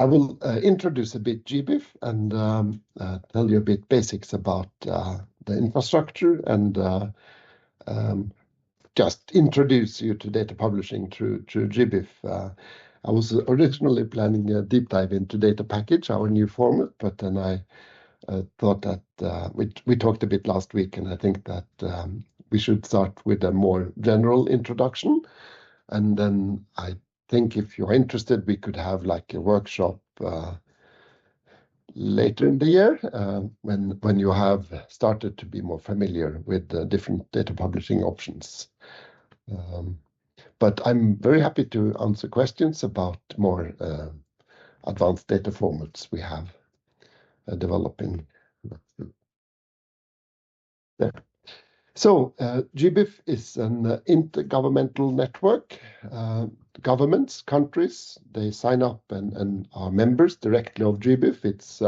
I will introduce a bit GBIF and tell you a bit basics about the infrastructure and just introduce you to data publishing through GBIF. I was originally planning a deep dive into data package, our new format, but then I thought that we talked a bit last week, and I think that we should start with a more general introduction. And then I think if you're interested, we could have like a workshop later in the year when you have started to be more familiar with the different data publishing options. But I'm very happy to answer questions about more advanced data formats we have developing. There. So GBIF is an intergovernmental network. Governments, countries, they sign up and are members directly of GBIF. It's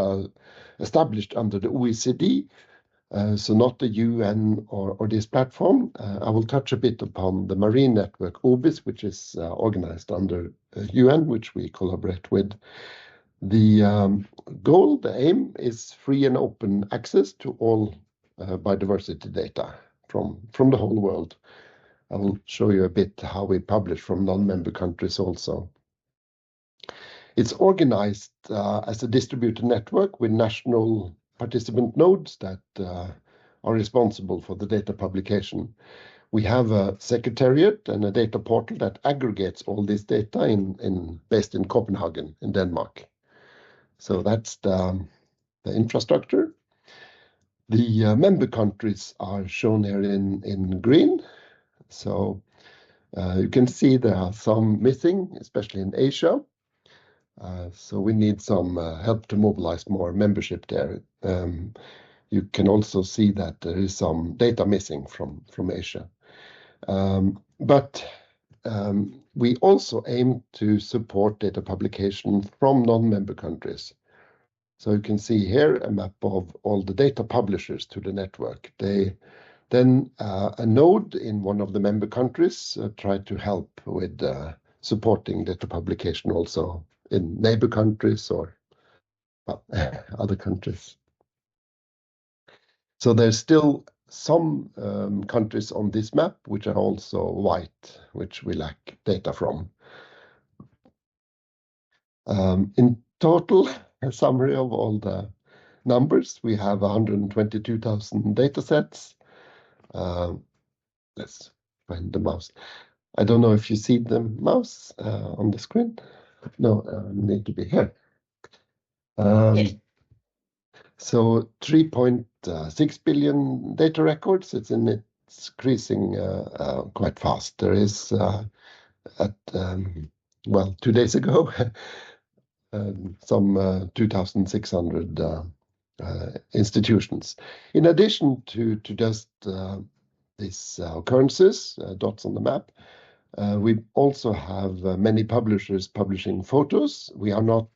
established under the OECD, so not the UN or this platform. I will touch a bit upon the marine network, OBIS, which is organized under UN, which we collaborate with. The goal, the aim, is free and open access to all biodiversity data from the whole world. I will show you a bit how we publish from non-member countries also. It's organized as a distributed network with national participant nodes that are responsible for the data publication. We have a secretariat and a data portal that aggregates all this data based in Copenhagen in Denmark. So that's the infrastructure. The member countries are shown here in green. So you can see there are some missing, especially in Asia. So we need some help to mobilize more membership there. You can also see that there is some data missing from Asia. But we also aim to support data publication from non-member countries. So you can see here a map of all the data publishers to the network. Then a node in one of the member countries try to help with supporting data publication also in neighbor countries or other countries. So there's still some countries on this map which are also white, which we lack data from. In total, a summary of all the numbers, we have 122,000 data sets. Let's find the mouse. I don't know if you see the mouse on the screen. No, need to be here. So 3.6 billion data records. It's increasing quite fast. There is well, 2 days ago, some 2,600 institutions. In addition to just these occurrences, dots on the map, we also have many publishers publishing photos. We are not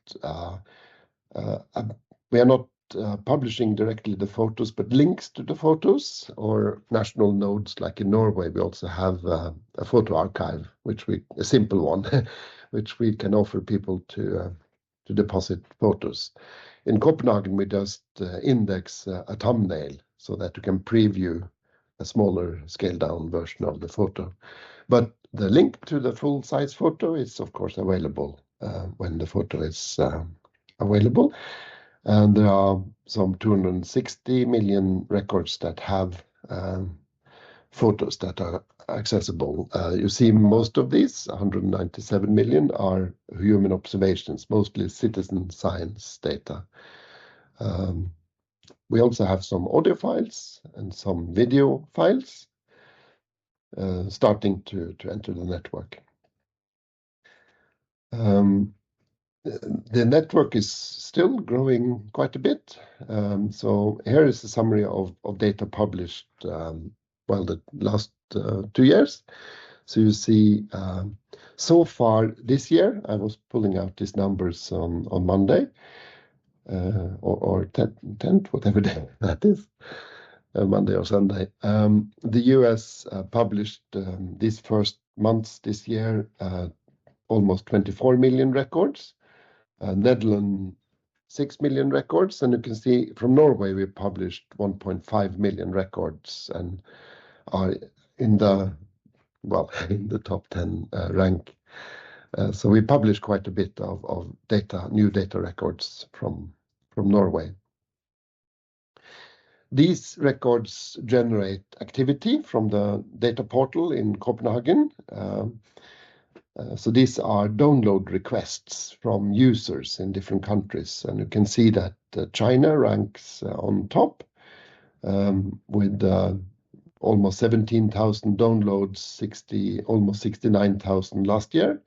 publishing directly the photos, but links to the photos or national nodes. Like in Norway, we also have a photo archive, a simple one, which we can offer people to deposit photos. In Copenhagen, we just index a thumbnail so that you can preview a smaller scaled-down version of the photo. But the link to the full-size photo is, of course, available when the photo is available. And there are some 260 million records that have photos that are accessible. You see most of these, 197 million, are human observations, mostly citizen science data. We also have some audio files and some video files starting to enter the network. The network is still growing quite a bit. So here is a summary of data published, the last 2 years. So you see, so far this year, I was pulling out these numbers on Monday, or 10th, whatever day that is, Monday or Sunday. The US published these first months this year almost 24 million records. Netherlands 6 million records, and you can see from Norway we published 1.5 million records and are in the in the top 10 rank. So we publish quite a bit of data, new data records from Norway. These records generate activity from the data portal in Copenhagen. So these are download requests from users in different countries, and you can see that China ranks on top with almost 17,000 downloads, almost 69,000 last year,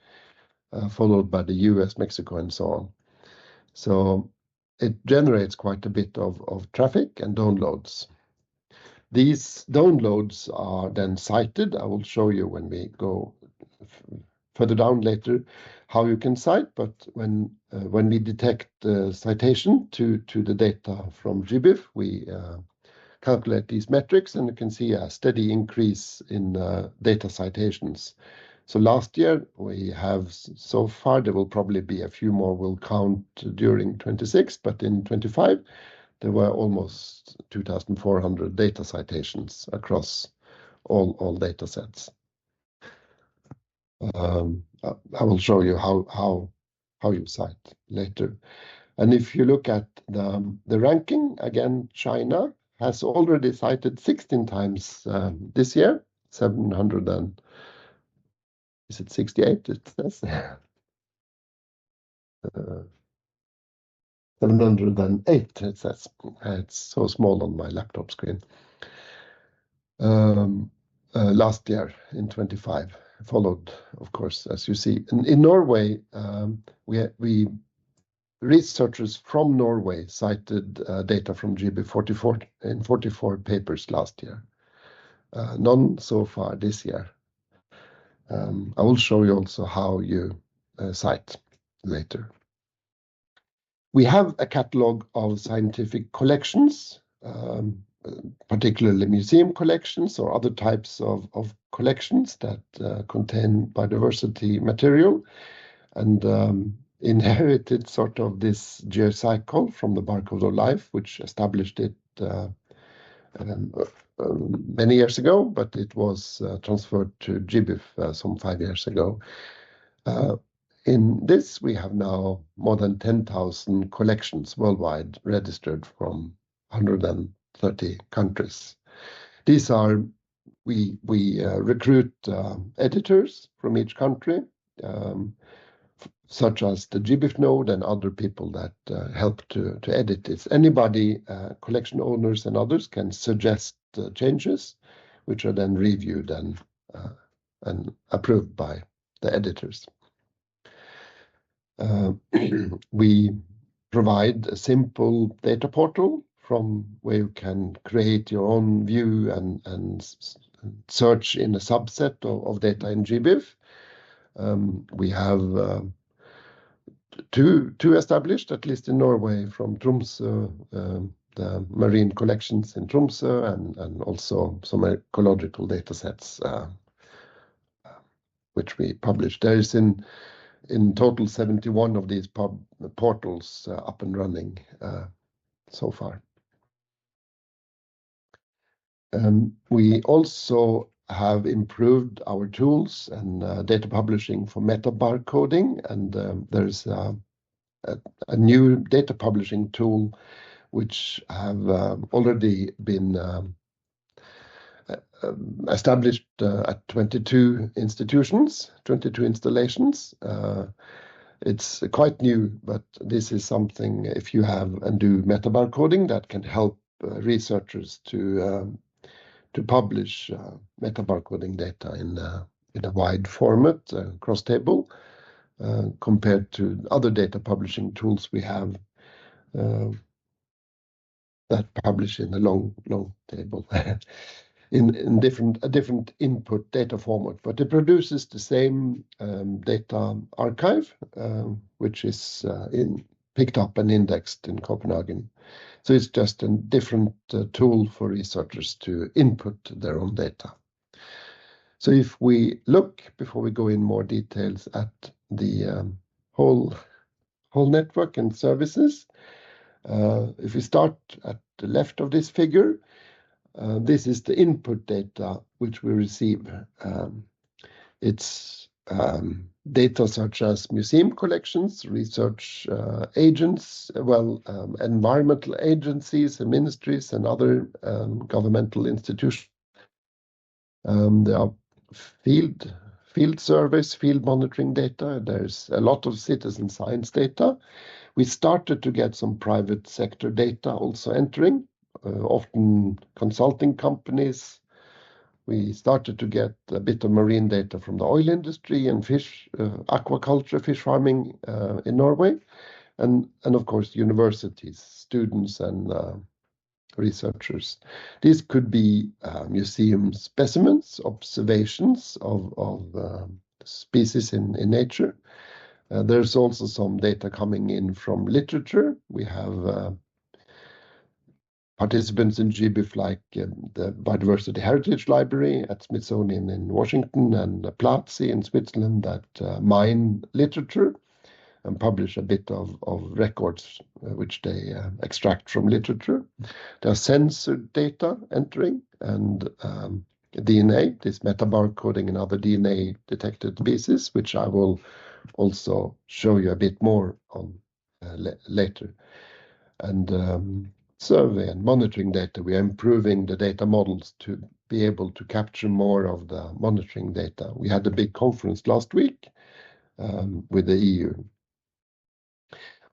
followed by the US, Mexico, and so on. So it generates quite a bit of traffic and downloads. These downloads are then cited. I will show you when we go further down later how you can cite, but when we detect the citation to the data from GBIF, we calculate these metrics, and you can see a steady increase in data citations. So last year we have so far, there will probably be a few more we'll count during 26, but in 25 there were almost 2,400 data citations across all data sets. I will show you how you cite later. And if you look at the ranking, again, China has already cited 16 times this year, 768 it says. 708 it says. It's so small on my laptop screen. Last year in 25, followed, of course, as you see. In Norway, we researchers from Norway cited data from GB44 in 44 papers last year. None so far this year. I will show you also how you cite later. We have a catalog of scientific collections, particularly museum collections or other types of collections that contain biodiversity material, and inherited sort of this geocycle from the Barcode of Life, which established it many years ago, but it was transferred to GBIF some 5 years ago. In this, we have now more than 10,000 collections worldwide registered from 130 countries. These are, we recruit editors from each country, such as the GBIF node and other people that help to edit this. Anybody, collection owners and others, can suggest changes, which are then reviewed and approved by the editors. We provide a simple data portal from where you can create your own view and search in a subset of data in GBIF. We have two established, at least in Norway, from Tromsø, the marine collections in Tromsø, and also some ecological data sets which we publish. There is in total 71 of these portals up and running so far. We also have improved our tools and data publishing for meta-barcoding, and there's a new data publishing tool which have already been established at 22 institutions, 22 installations. It's quite new, but this is something, if you have and do meta-barcoding, that can help researchers to publish meta-barcoding data in a wide format, cross-table, compared to other data publishing tools we have that publish in a long table. in a different input data format, but it produces the same data archive, which is picked up and indexed in Copenhagen. So it's just a different tool for researchers to input their own data. So if we look, before we go in more details, at the whole whole network and services. If we start at the left of this figure, this is the input data which we receive. It's data such as museum collections, research agents, environmental agencies and ministries and other governmental institutions. There are field surveys, field monitoring data. There's a lot of citizen science data. We started to get some private sector data also entering, often consulting companies. We started to get a bit of marine data from the oil industry and fish, aquaculture, fish farming in Norway. And of course, universities, students and researchers. These could be museum specimens, observations of species in nature. There's also some data coming in from literature. We have participants in GBIF like the Biodiversity Heritage Library at Smithsonian in Washington and Platzi in Switzerland that mine literature and publish a bit of records which they extract from literature. There are censored data entering and DNA, this metabarcoding and other DNA detected species, which I will also show you a bit more on later. And survey and monitoring data, we are improving the data models to be able to capture more of the monitoring data. We had a big conference last week with the EU.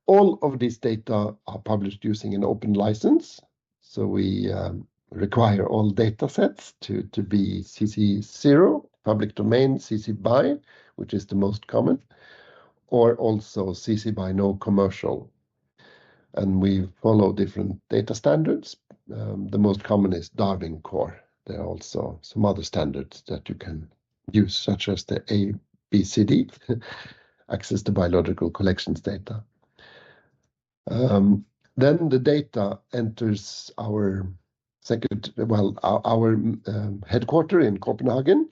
All of these data are published using an open license. So we require all data sets to be CC0, public domain, CC BY, which is the most common, or also CC BY no commercial. And we follow different data standards. The most common is Darwin Core. There are also some other standards that you can use, such as the ABCD, access to biological collections data. Then the data enters our headquarters in Copenhagen,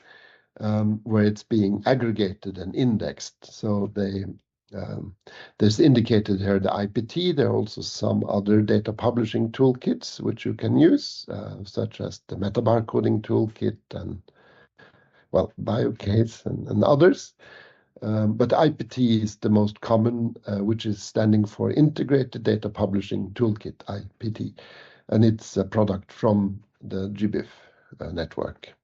where it's being aggregated and indexed. So there's indicated here the IPT. There are also some other data publishing toolkits which you can use, such as the metabarcoding toolkit and BioCase and others. But IPT is the most common, which is standing for Integrated Data Publishing Toolkit, IPT. And it's a product from the GBIF network.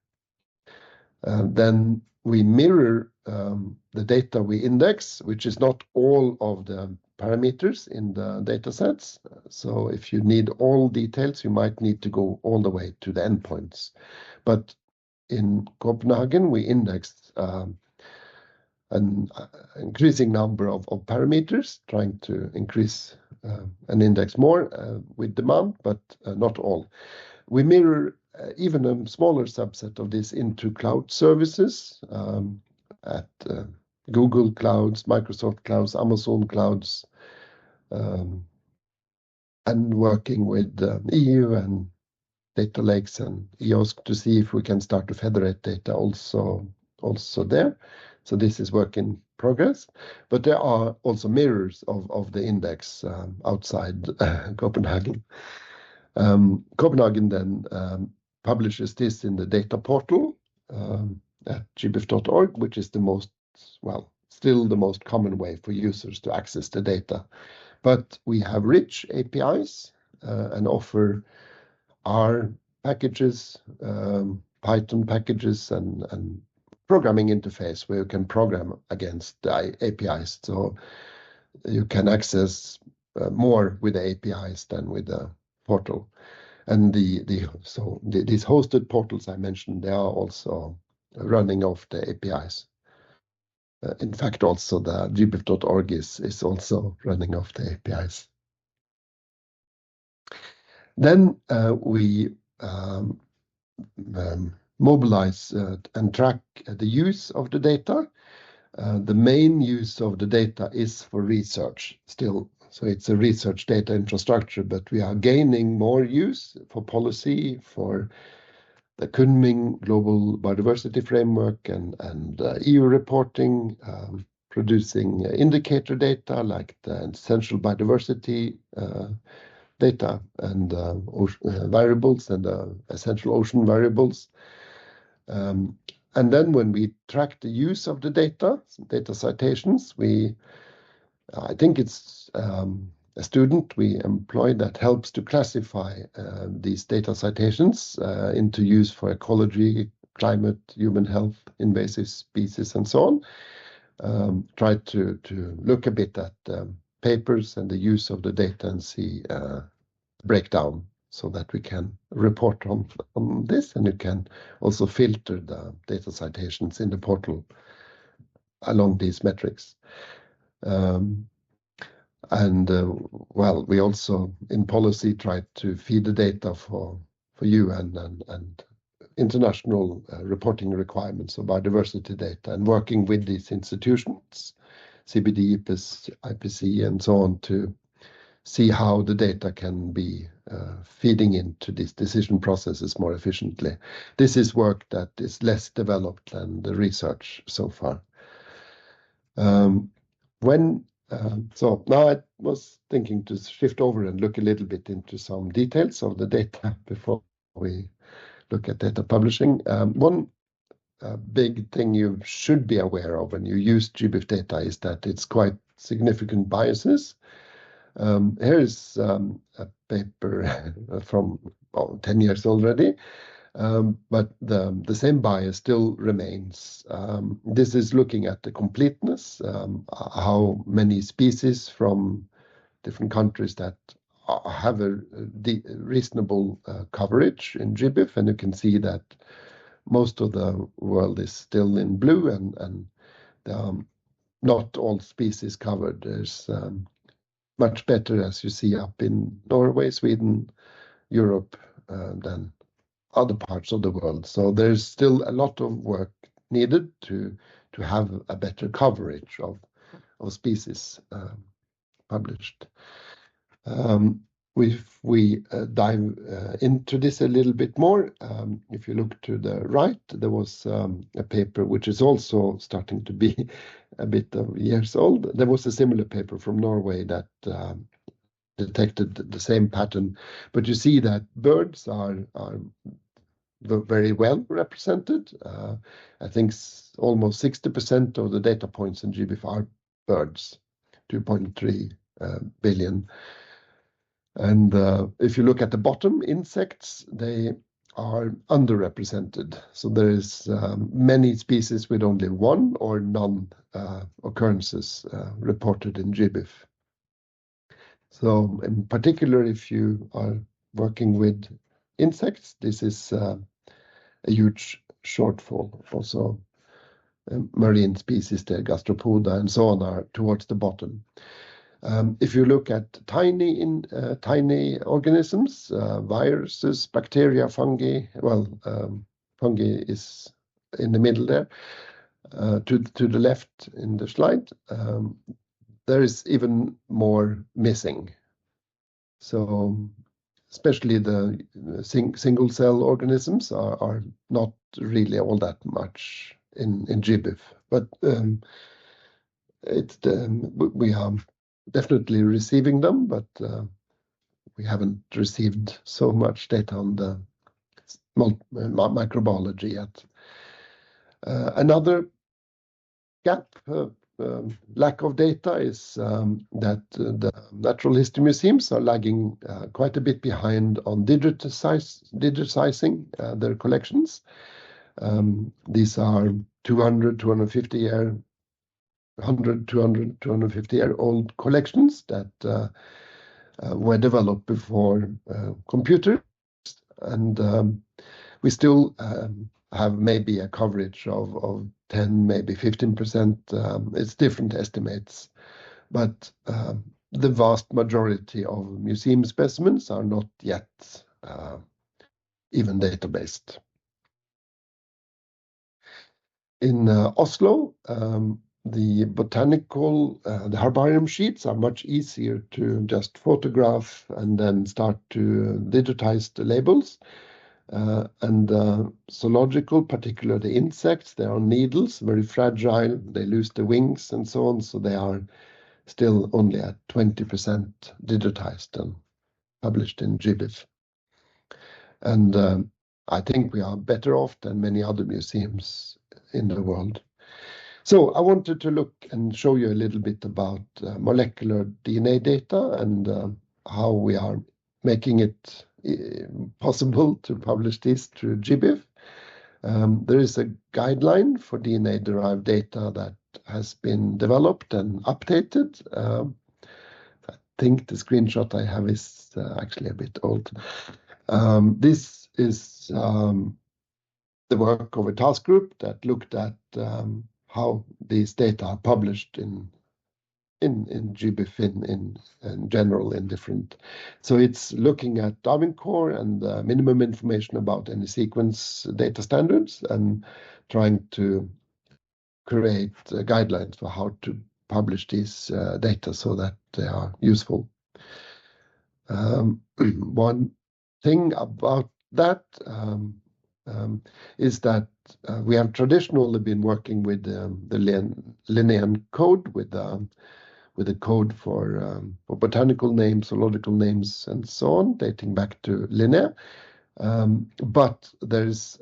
Then we mirror the data we index, which is not all of the parameters in the data sets. So if you need all details, you might need to go all the way to the endpoints. But in Copenhagen, we indexed an increasing number of parameters, trying to increase and index more with demand, but not all. We mirror even a smaller subset of this into cloud services at Google Clouds, Microsoft Clouds, Amazon Clouds, and working with EU and data lakes and EOSC to see if we can start to federate data also there. So this is work in progress, but there are also mirrors of the index outside Copenhagen. Copenhagen then publishes this in the data portal at gbif.org, which is still the most common way for users to access the data. But we have rich APIs and offer R packages, Python packages, and programming interface where you can program against the APIs. So you can access more with the APIs than with the portal. And these hosted portals I mentioned, they are also running off the APIs. In fact, also the gbif.org is also running off the APIs. Then we mobilize and track the use of the data. The main use of the data is for research still. So it's a research data infrastructure, but we are gaining more use for policy, for the Kunming Global Biodiversity Framework and EU reporting, producing indicator data like the essential biodiversity data and variables and essential ocean variables. And then when we track the use of the data citations, I think it's a student we employ that helps to classify these data citations into use for ecology, climate, human health, invasive species, and so on. Try to look a bit at papers and the use of the data and see breakdown so that we can report on this, and you can also filter the data citations in the portal along these metrics. Well, we also in policy try to feed the data for UN and international reporting requirements of biodiversity data, and working with these institutions, CBD, IPC, and so on, to see how the data can be feeding into these decision processes more efficiently. This is work that is less developed than the research so far. So now I was thinking to shift over and look a little bit into some details of the data before we look at data publishing. One big thing you should be aware of when you use GBIF data is that it's quite significant biases. Here is a paper from 10 years already, but the same bias still remains. This is looking at the completeness, how many species from different countries that have a reasonable coverage in GBIF, and you can see that most of the world is still in blue, and not all species covered. There's much better, as you see, up in Norway, Sweden, Europe, than other parts of the world. So there's still a lot of work needed to have a better coverage of species published. If we dive into this a little bit more, if you look to the right, there was a paper which is also starting to be a bit of years old. There was a similar paper from Norway that detected the same pattern, but you see that birds are very well represented. I think almost 60% of the data points in GBIF are birds, 2.3 billion. And if you look at the bottom, insects, they are underrepresented. So there is many species with only one or none occurrences reported in GBIF. So in particular, if you are working with insects, this is a huge shortfall. Also, marine species, the gastropoda and so on, are towards the bottom. If you look at tiny organisms, viruses, bacteria, fungi, well, fungi is in the middle there. To the left in the slide, there is even more missing. So especially the single cell organisms are not really all that much in GBIF, but we are definitely receiving them, but we haven't received so much data on the microbiology yet. Another gap, lack of data, is that the natural history museums are lagging quite a bit behind on digitizing their collections. These are 200, 250 year, 100, 200, 250-year-old collections that were developed before computers, and we still have maybe a coverage of 10, maybe 15%. It's different estimates, but the vast majority of museum specimens are not yet even databased. In Oslo, the the herbarium sheets are much easier to just photograph and then start to digitize the labels. Zoological, particularly the insects, they are needles, very fragile, they lose the wings and so on, so they are still only at 20% digitized and published in GBIF. And I think we are better off than many other museums in the world. So I wanted to look and show you a little bit about molecular DNA data and how we are making it possible to publish this through GBIF. There is a guideline for DNA-derived data that has been developed and updated. I think the screenshot I have is actually a bit old. This is the work of a task group that looked at how these data are published in GBIF in general in different. So it's looking at Darwin Core and minimum information about any sequence data standards and trying to create guidelines for how to publish these data so that they are useful. One thing about that is that we have traditionally been working with the Linnean code, with a code for botanical names, zoological names, and so on, dating back to Linné. But there's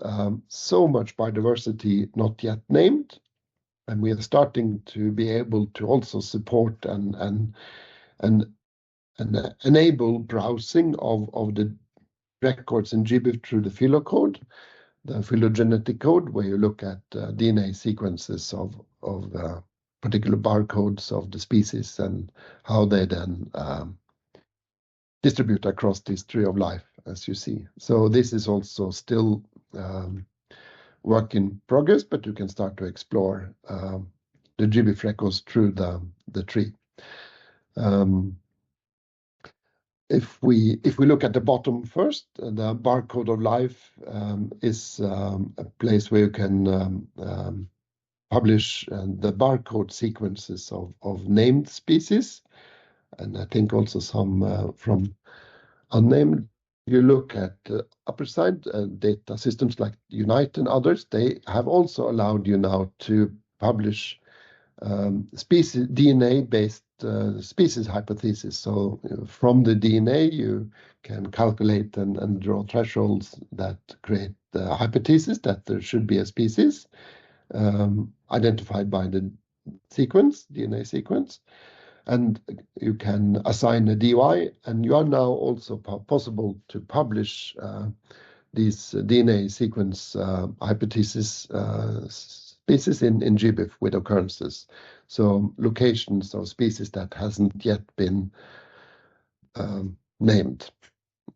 so much biodiversity not yet named, and we are starting to be able to also support and enable browsing of the records in GBIF through the phylocode, the phylogenetic code, where you look at DNA sequences of particular barcodes of the species and how they then distribute across this tree of life, as you see. So this is also still work in progress, but you can start to explore the GBIF records through the tree. If we look at the bottom first, the barcode of life is a place where you can publish the barcode sequences of named species, and I think also some from unnamed. You look at the upper side, data systems like Unite and others, they have also allowed you now to publish species DNA-based species hypothesis. So from the DNA, you can calculate and draw thresholds that create the hypothesis that there should be a species identified by the sequence, DNA sequence, and you can assign a DY, and you are now also possible to publish these DNA sequence hypothesis species in GBIF with occurrences. So locations of species that hasn't yet been named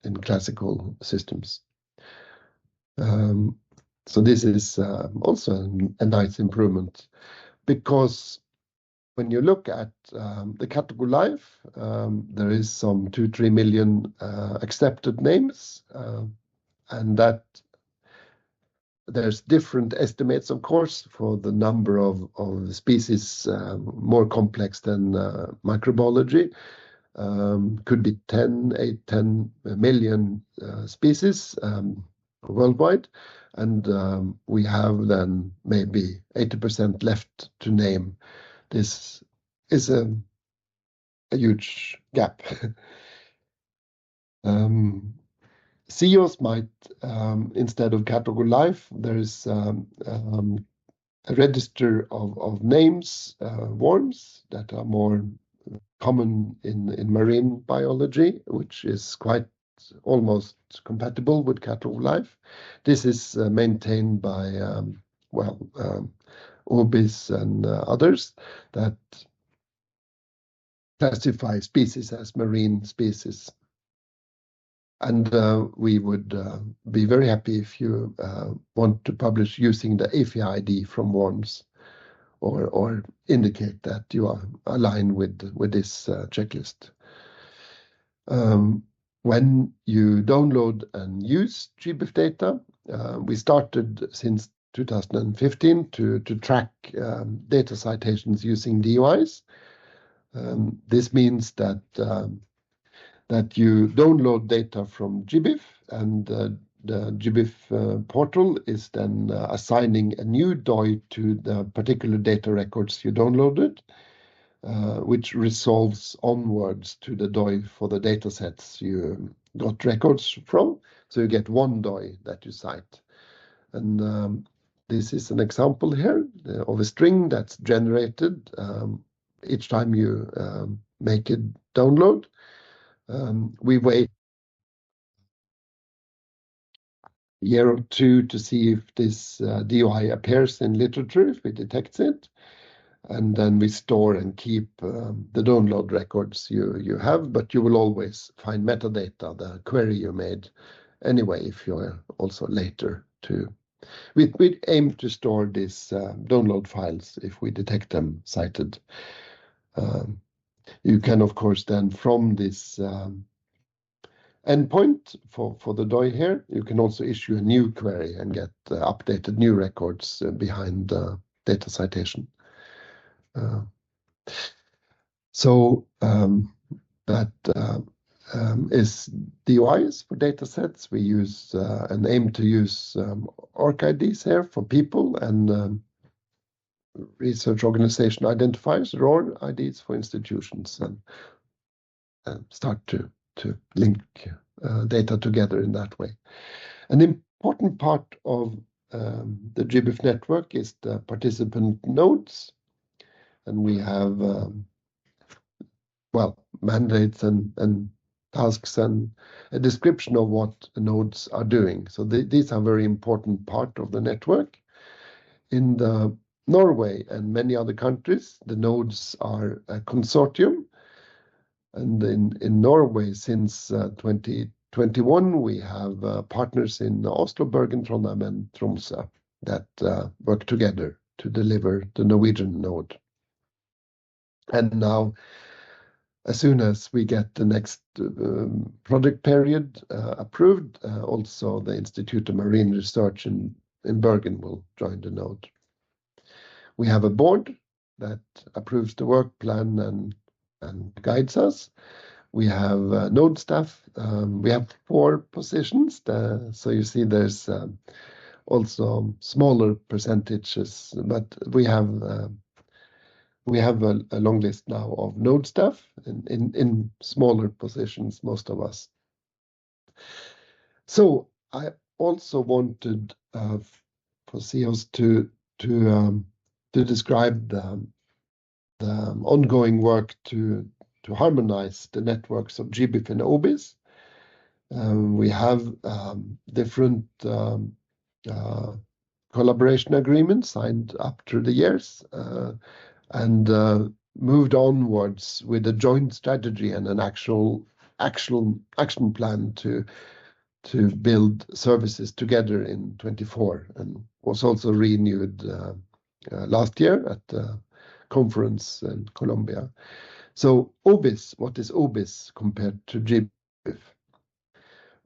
in classical systems. So this is also a nice improvement, because when you look at the category life, there is some 2-3 million accepted names, and that there's different estimates, of course, for the number of species, more complex than microbiology. Could be 10 million species worldwide, and we have then maybe 80% left to name. This is a huge gap. SIOS might, instead of category life, there is a register of names, worms that are more common in marine biology, which is quite almost compatible with category life. This is maintained by, OBIS and others that classify species as marine species. And we would be very happy if you want to publish using the AFI ID from worms, or indicate that you are aligned with this checklist. When you download and use GBIF data, we started since 2015 to track data citations using DOIs. This means that you download data from GBIF, and the GBIF portal is then assigning a new DOI to the particular data records you downloaded, which resolves onwards to the DOI for the data sets you got records from. So you get one DOI that you cite. And this is an example here of a string that's generated each time you make a download. We wait a year or two to see if this DOI appears in literature, if it detects it. And then we store and keep the download records you have, but you will always find metadata, the query you made anyway, if you're also later to. We aim to store these download files if we detect them cited. You can, of course, then from this endpoint for the DOI here, you can also issue a new query and get updated new records behind the data citation. So that is DOIs for data sets. We use and aim to use ORC-IDs here for people and research organization identifiers, ROR IDs for institutions, and start to link data together in that way. An important part of the GBIF network is the participant nodes. And we have, mandates and tasks and a description of what the nodes are doing. So these are a very important part of the network. In Norway and many other countries, the nodes are a consortium. And in Norway, since 2021, we have partners in Oslo, Bergen, Trondheim, and Tromsø that work together to deliver the Norwegian node. And now, as soon as we get the next project period approved, also the Institute of Marine Research in Bergen will join the node. We have a board that approves the work plan and guides us. We have node staff. We have 4 positions. So you see there's also smaller percentages, but we have a long list now of node staff in smaller positions, most of us. So I also wanted for SIOS to describe the ongoing work to harmonize the networks of GBIF and OBIS. We have different collaboration agreements signed up through the years. And moved onwards with a joint strategy and an actual action plan to build services together in 24, and was also renewed last year at the conference in Colombia. So OBIS, what is OBIS compared to GBIF?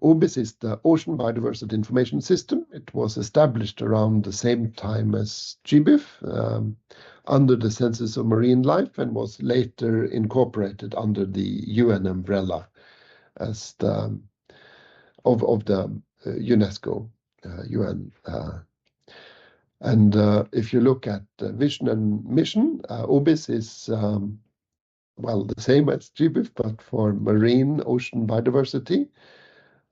OBIS is the Ocean Biodiversity Information System. It was established around the same time as GBIF under the Census of Marine Life and was later incorporated under the UN umbrella as of the UNESCO UN. And if you look at vision and mission, OBIS is the same as GBIF, but for marine ocean biodiversity.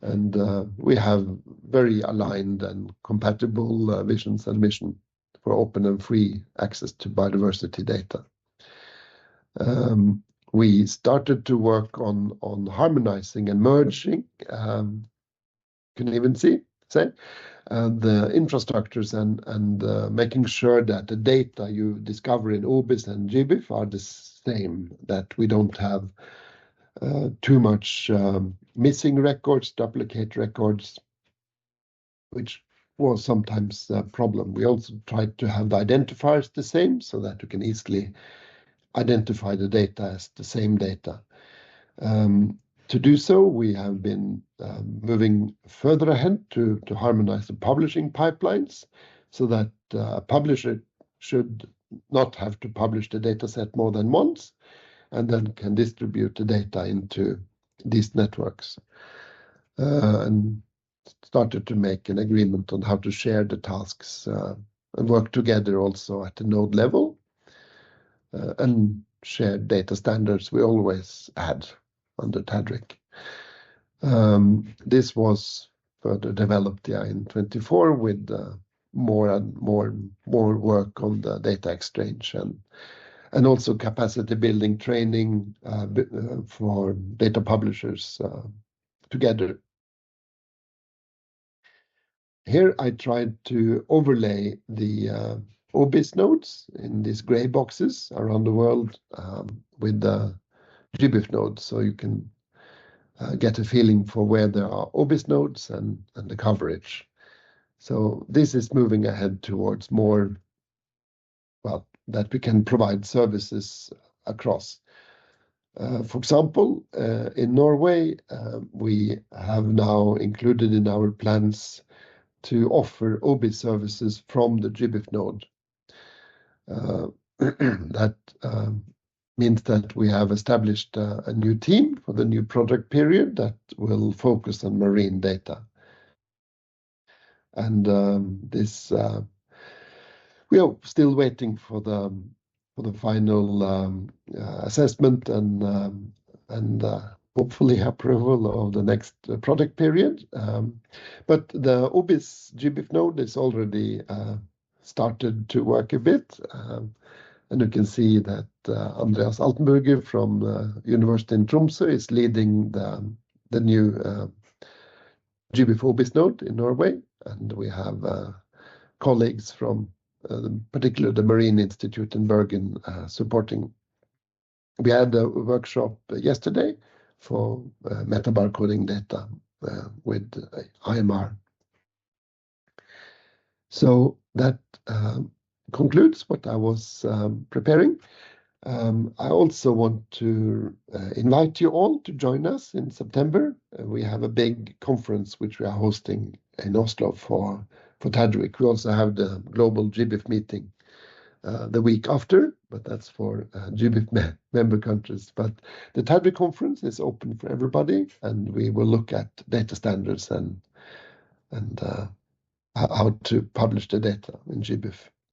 And we have very aligned and compatible visions and mission for open and free access to biodiversity data. We started to work on harmonizing and merging, can even say, the infrastructures and making sure that the data you discover in OBIS and GBIF are the same, that we don't have too much missing records, duplicate records, which was sometimes a problem. We also tried to have the identifiers the same so that you can easily identify the data as the same data. To do so, we have been moving further ahead to harmonize the publishing pipelines so that a publisher should not have to publish the data set more than once, and then can distribute the data into these networks. And started to make an agreement on how to share the tasks and work together also at the node level, and share data standards we always had under TADRIC. This was further developed in 24 with more and more work on the data exchange and also capacity building training for data publishers together. Here I tried to overlay the OBIS nodes in these gray boxes around the world with the GBIF nodes, so you can get a feeling for where there are OBIS nodes and the coverage. So this is moving ahead towards more, well, that we can provide services across. For example, in Norway, we have now included in our plans to offer OBIS services from the GBIF node. That means that we have established a new team for the new project period that will focus on marine data. And this we are still waiting for the final assessment and hopefully approval of the next project period. But the OBIS GBIF node is already started to work a bit. And you can see that Andreas Altenburger from University in Tromsø is leading the new GBIF OBIS node in Norway. And we have colleagues from particularly the Marine Institute in Bergen supporting. We had a workshop yesterday for metabarcoding data with IMR. So that concludes what I was preparing. I also want to invite you all to join us in September. We have a big conference which we are hosting in Oslo for TADRIC. We also have the global GBIF meeting the week after, but that's for GBIF member countries. But the TADRIC conference is open for everybody, and we will look at data standards and how to publish the data in GBIF.